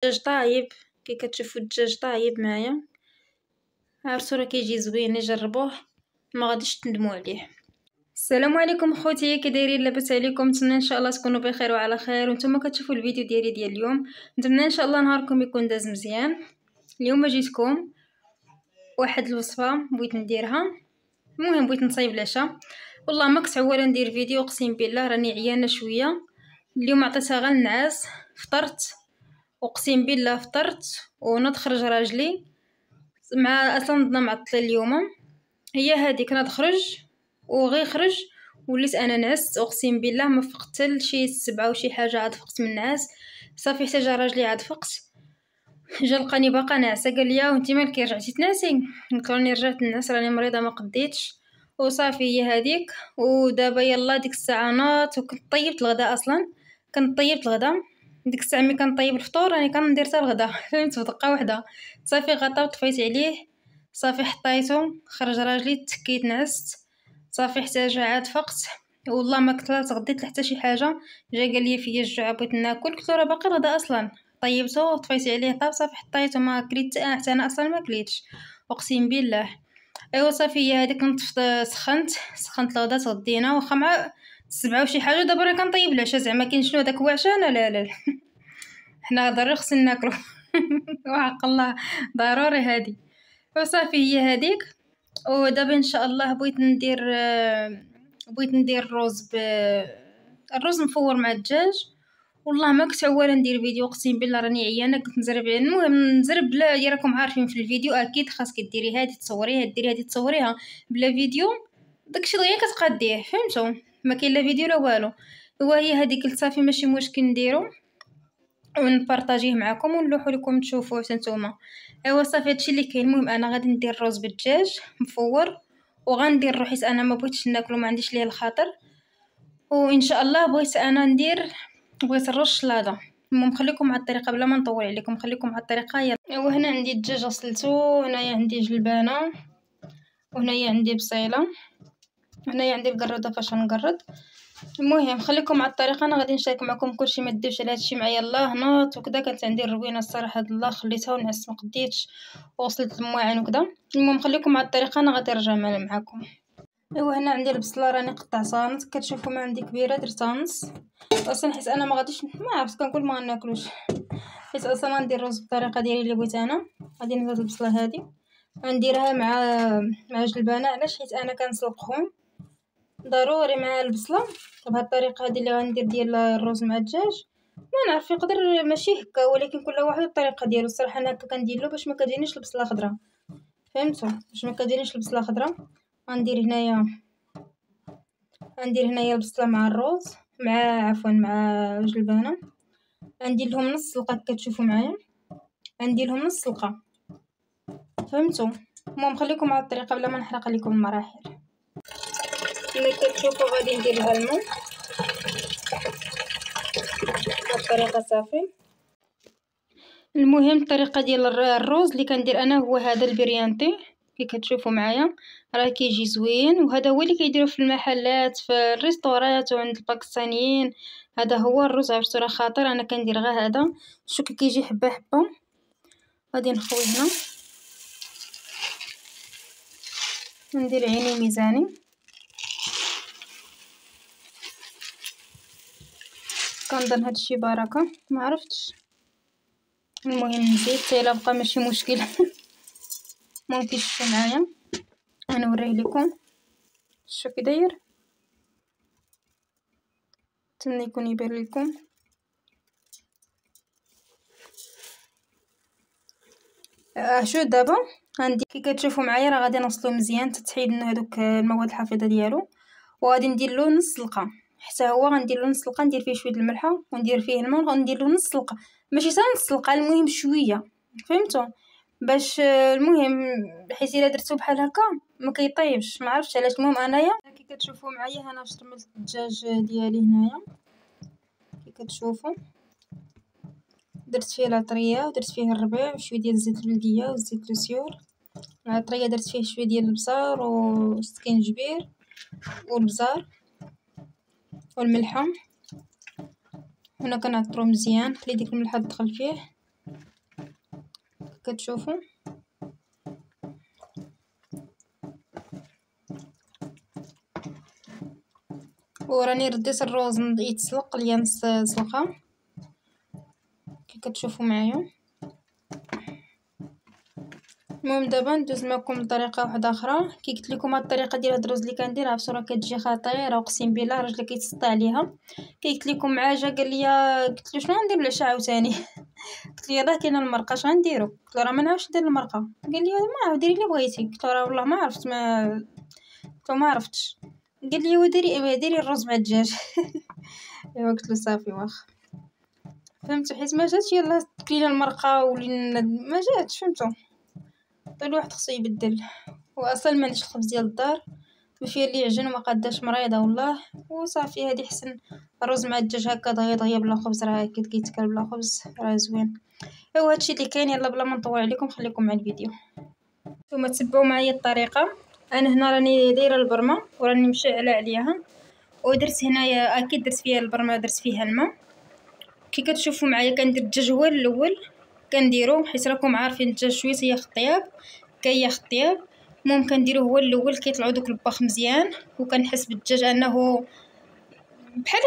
الدجاج طايب. كي كتشوفوا الدجاج طايب معايا عرفتوا راه كيجي زوين، جربوه ما غاديش تندموا عليه. السلام عليكم خوتي، كي دايرين؟ لاباس عليكم؟ نتمنى ان شاء الله تكونوا بخير وعلى خير وانتم كتشوفوا الفيديو ديال اليوم. نتمنى ان شاء الله نهاركم يكون داز مزيان. اليوم جيتكم واحد الوصفه بغيت نديرها. المهم بغيت نصايب العشاء، والله ما كنت عواله ندير فيديو، اقسم بالله راني عيانه شويه. اليوم عطيتها غير النعاس، فطرت اقسم بالله فطرت ونوض خرج راجلي مع اصلا نضنا معطله اليوم. هي هذيك ناض خرج وغي خرج وليت انا نعست، اقسم بالله ما فقت حتى لشي 7 وشي حاجه، عاد فقت من النعاس صافي. حتى جا راجلي عاد فقت، جا لقاني باقا ناعسه، قال لي وانتي مالك رجعتي تنعسي؟ قلت له راني رجعت نعس راني مريضه ما قديتش وصافي. هي هذيك. ودابا يلا ديك الساعه ناط وكنت طيبت الغداء، اصلا كنت طيبت الغداء ديك الساعه ملي كنطيب الفطور راني كندير حتى الغداء فهمت في دقه واحده. صافي غطا وطفيت عليه، صافي حطيته، خرج راجلي تكيت نعست صافي حتى جا عاد فقت. والله ما كنت لا تغديت حتى شي حاجه. جا قال لي فيا الجوع بغيت ناكل، قلت له راه باقي الغداء اصلا، طيبته وطفيت عليه طاب صافي حطيته ما كليت حتى انا اصلا ما كليتش اقسم بالله. ايوا صافي هي هذيك نطفت، سخنت الغدا تغدينا واخا مع 7 وشي حاجه. دابا راه كنطيب العشاء، زعما كاين شنو داك هو عشاء؟ لا حنا ضروري خصنا ناكلو وحق الله ضروري هادي. وصافي هي هذيك. ودابا ان شاء الله بغيت ندير الرز مفور مع الدجاج. والله ما كنت عواله ندير فيديو، اقسم بالله راني عيانه، كنت نزرب. المهم نزرب بلا راكم عارفين في الفيديو اكيد خاصك ديري هادي تصوريها، ديري هادي تصوريها بلا فيديو داكشي دغيا كتقاديه، فهمتوا؟ ما كاين لا فيديو لا والو. وهي هذيك قلت صافي ماشي مشكل نديرو ونبارطاجيه معكم ونلوحو لكم تشوفوه حتى نتوما. ايوا صافي هادشي اللي كاين. المهم انا غادي ندير الرز بالدجاج مفور وغندير حيت انا ما بغيتش ناكلو، ما عنديش ليه الخاطر. وان شاء الله بغيت الرز شلاضه. المهم خليكم مع الطريقه بلا ما نطول عليكم، خليكم مع الطريقه يلا. ايوا هنا عندي الدجاج غسلته، هنايا عندي جلبانه، وهنايا عندي بصيله، هنايا عندي القرده فاش نقرد. المهم خليكم مع الطريقه، انا غادي نشارك معكم كلشي، ما تديوش على هادشي معايا. الله نوض وكذا كانت عندي الروينه الصراحه الله خليتها ونعست ما قديتش وغسلت المواعين وكذا. المهم خليكم مع الطريقه، انا غادي نرجع معكم. ايوا هنا عندي البصله راني قطعتها، كتشوفوا ما عندي كبيره درتها نص اصلا حيت انا ما غاديش ما عرفت كنقول ما غناكلوش، حيت اصلا غندير الرز بالطريقه ديالي اللي بغيت انا. غادي ندير هاد البصله هادي غنديرها مع جلبانه، علاش؟ حيت انا كنسلقهم ضروري مع البصله بهاد الطريقه هذه اللي غندير ديال الرز مع الدجاج. ما نعرف يقدر ماشي هكا، ولكن كل واحد الطريقه ديالو. الصراحه انا هكا كندير له باش ما كتجينيش البصله خضراء، فهمتوا؟ باش ما كتجينيش البصله خضراء غندير هنايا البصله مع الرز مع الجلبانه. غندير لهم نص سلقه كتشوفوا معايا، غندير لهم نص سلقه، فهمتوا؟ المهم خليكم على الطريقه بلا ما نحرق عليكم المراحل. كما كتشوفوا غادي ندير لها الماء بالطريقه صافي. المهم الطريقه ديال الرز اللي كندير انا هو هذا البريانتي كي كتشوفوا معايا، راه كيجي زوين، وهذا هو اللي كيديروا في المحلات في الريستورات وعند الباكستانيين. هذا هو الرز، عرفتوا راه خاطر. انا كندير غير هذا، شوف كيجي حبه حبه. غادي نخوي هنا ندير عيني ميزاني، كنظن هادشي بركه ما عرفتش. المهم نزيد حتى الا بقى ماشي مشكل ممكن تشوفوا معايا انا نوريه لكم شوف كي داير، نتمنى يكون يبان لكم. شو دابا عندي كي كتشوفوا معايا راه غادي نغسلو مزيان تتحيد منه هذوك المواد الحافظه ديالو، وغادي ندير له نص سلقه. حتى هو غندير له نص سلقه، ندير فيه شويه الملحه وندير فيه الماء وغندير له نص سلقه، ماشي حتى نص سلقه، المهم شويه، فهمتوا؟ باش المهم حيت الا درتو بحال هكا ما كيطيبش، ما عرفتش علاش. المهم انايا كي كتشوفوا معايا هنا شرملت الدجاج ديالي هنايا كي كتشوفوا، درت فيه العطريه ودرت فيه الربيع وشويه ديال الزيت البلديه والزيت السيور. العطريه درت فيه شويه ديال البصار والسكينجبير والبزار والملحه. هنا كنعطرو مزيان، خلي ديك الملحه تدخل فيه كتشوفوا. وراني رديت الروز يتسلق ليا نص سلقه كي كتشوفوا معايا. المهم دابا ندوز معكم لطريقه واحده اخرى. كي قلت لكم هاد الطريقه ديال هاد الرز اللي كنديرها بصوره كتجي خطيره، اقسم بالله راجلي كيتسطى عليها. كي قلت لكم عاجه قال لي، قلت له شنو غندير العشاء عاوتاني قلت لي راه كاينه المرقه اش غنديرو؟ قلت له راه ما نعرفش ندير المرقه. قال لي ما ديري اللي بغيتي. قلت له راه والله ما عرفت، قلت له ما عرفتش. قال لي ديري الرز مع الدجاج ايوا قلت له صافي واخا. فهمتوا؟ حيت ما جاتش يلاه كلينا المرقه ولينا ما جاتش. فهمتوا؟ طول واحد خصو يبدل. واصلا ما عنديش الخبز ديال الدار، ما فيها اللي يعجن وما قاداش مريضه والله. وصافي هادي حسن. الرز مع الدجاج هكا دغيا دغيا بلا خبز، راه اكيد كيتكل بلا خبز راه زوين. ايوا هادشي اللي كاين. يلا بلا ما نطول عليكم خليكم مع الفيديو. نتوما تبعوا معايا الطريقه. انا هنا راني دايره البرمه وراني مشعله عليها، ودرت هنايا اكيد درت فيها البرمه، درت فيها الماء. كي كتشوفوا معايا كندير الدجاج هو الاول كنديرو، حيت راكم عارفين الدجاج شويه ياخذ طياب كياخذ طياب. المهم كنديروه هو الاول كيطلعوا دوك الباخ مزيان، وكنحس بالدجاج انه بحال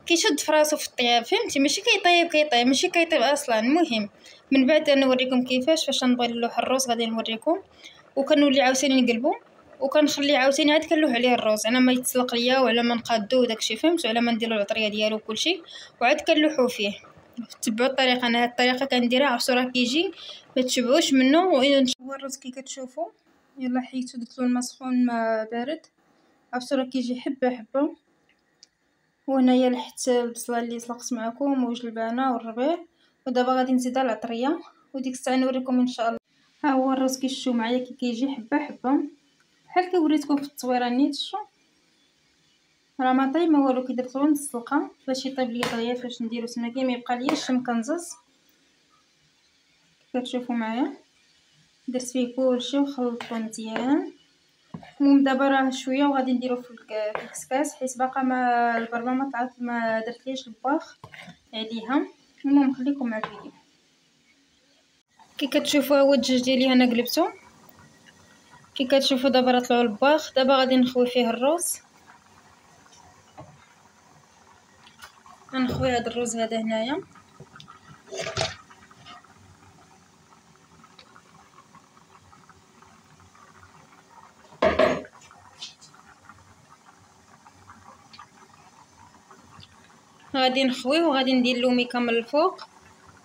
كيشد فراسو في الطياب. فهمتي؟ ماشي كيطيب ماشي كيطيب اصلا. المهم من بعد انا نوريكم كيفاش فاش نبغي نلوح الروز غادي نوريكم. وكنولي عاوتاني نقلبو وكنخليه عاوتاني عاد كنلوح عليه الروز على ما يتسلق ليا وعلى ما نقادو داكشي. فهمتوا؟ على ما نديرو العطريه ديالو وكلشي وعاد كنلوحو فيه. تبعوا الطريقه. انا هاد الطريقه كنديرها عرفتوا راه كيجي ما تشبعوش منه. هو الرز كي كتشوفوا يلا حيتو درت له الماء سخون ما بارد. عرفتوا راه كيجي حبه حبه. وهنايا لحت البصله اللي سلقت معكم وجلبانه والربيع. ودابا غادي نزيدها العطريه وديك الساعه نوريكم ان شاء الله. ها هو الرز كيشوف معايا كي كيجي حبه حبه بحال كي وريتكم في التصويره نيت. شو راه ما طيب ما والو، كي درت له نص سلقه باش يطيب ليا دغيا. فاش نديرو سماكي ما يبقى ليا الشم كنزز. كتشوفوا معايا درت فيه كلشي وخلطته مزيان. المهم دابا راه شويه وغادي نديرو في الكسكاس، حيت باقا ما البرمه ما طلعت ما درتليش الباخ عليها. المهم خليكم مع الفيديو. كي كتشوفوا هو الدجاج ديالي انا قلبته. كي كتشوفوا دابا راه طلعوا الباخ. دابا غادي نخوي فيه الروز. غنخوي هذا الروز هذا هنايا. غادي نخويه وغادي ندير له ميكا من الفوق.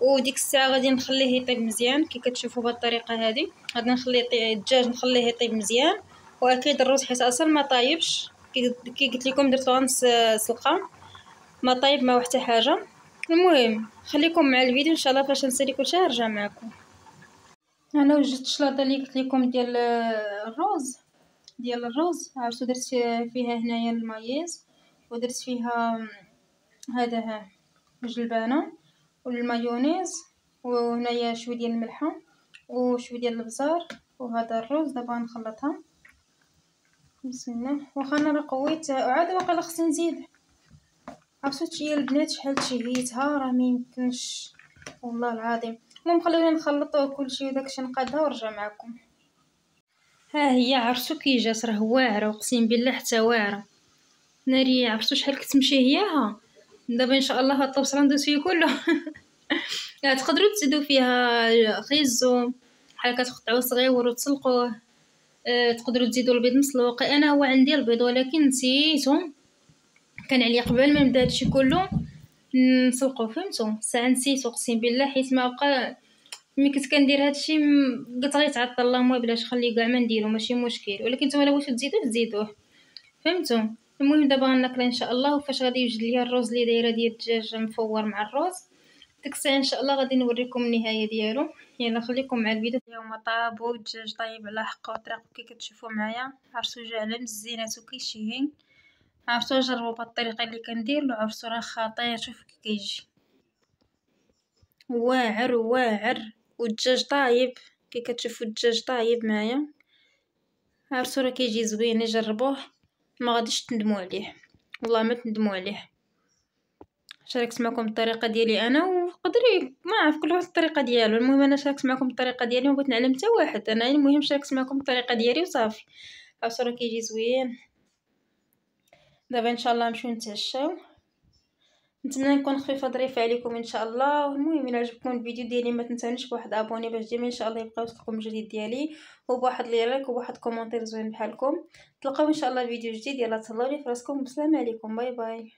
وديك الساعه غادي نخليه يطيب مزيان. كي كتشوفوا بهذه الطريقه هذه غادي نخليه الدجاج نخليه يطيب مزيان. واكيد الروز حيت اصلا ما طايبش. كي قلت لكم درت له نص سلقه ما طايب ما حتى حاجه. المهم خليكم مع الفيديو ان شاء الله. فاش نسالي كلشي نرجع معكم. انا وجدت الشلاضه اللي قلت لكم ديال الروز عرفتو درت فيها هنايا المايز ودرت فيها هذا جلبانه والمايونيز وهنايا شويه ديال الملحه وشويه ديال الابزار. وهذا الرز دابا نخلطها بسم الله. واخا انا راه قويت وعاد واقيلا خصني نزيد. عرفتي البنات شحال تشهيتها راه ميمكنش والله العظيم. المهم خلينا نخلط كلشي وداكشي نقادها ونرجع معكم. ها هي عرفتو كي جات راه واعره اقسم بالله حتى واعره ناري. عرفتو شحال كنت مشهياها. دابا ان شاء الله هاد الطبسله ندوز فيه كله تقدروا تزيدوا فيها خيزو بحال كتقطعوه صغيور وتسلقوه. تقدروا تزيدوا البيض مسلوق. انا هو عندي البيض ولكن نسيتو، كان عليا قبل ما نبدا هادشي كله نسلقوه. فهمتوا؟ ساعه نسيتو اقسم بالله حيت ما بقى. ملي كنت كندير هادشي قلت غيتعطل اللهم بلاش خليه كاع ما نديرو ماشي مشكل. ولكن نتوما الا بغيتو تزيدوه. فهمتوا؟ المهم دابا غناكل ان شاء الله. وفاش غادي يوجد ليا الرز اللي دايره ديال الدجاج مفور مع الرز ديك الساعه ان شاء الله غادي نوريكم النهايه ديالو. يلا خليكم مع الفيديو. اليوم طابو الدجاج طايب على حقه وطريقه كي كتشوفوا معايا. عرفتو جا على مزينات وكيشهي. عرفتو جربوا بهاد الطريقه اللي كندير له. عرفتو راه خطير. شوف كي كيجي واعر واعر والدجاج طايب. كي كتشوفوا الدجاج طايب معايا. عرفتو راه كيجي زوين. جربوه ما غاديش تندموا عليه والله ما تندموا عليه. شاركت معكم الطريقه ديالي انا، وقدري ما عرف كل واحد الطريقه ديالو. المهم انا شاركت معكم الطريقه ديالي وبغيت نعلم حتى واحد، انا المهم شاركت معكم الطريقه ديالي وصافي. عرفتوا راه كيجي زوين. دابا ان شاء الله نمشيو نتعشاو. نتمنى نكون خفيفه ظريفه عليكم ان شاء الله. المهم الا عجبكم الفيديو ديالي ما تنساونيش بواحد ابوني باش ديما ان شاء الله يبقى يوصلكم الجديد ديالي، وبواحد لايك وبواحد كومونتير زوين بحالكم. تلقاو ان شاء الله فيديو جديد. يلا تهلاو لي فراسكم، والسلام عليكم، باي باي.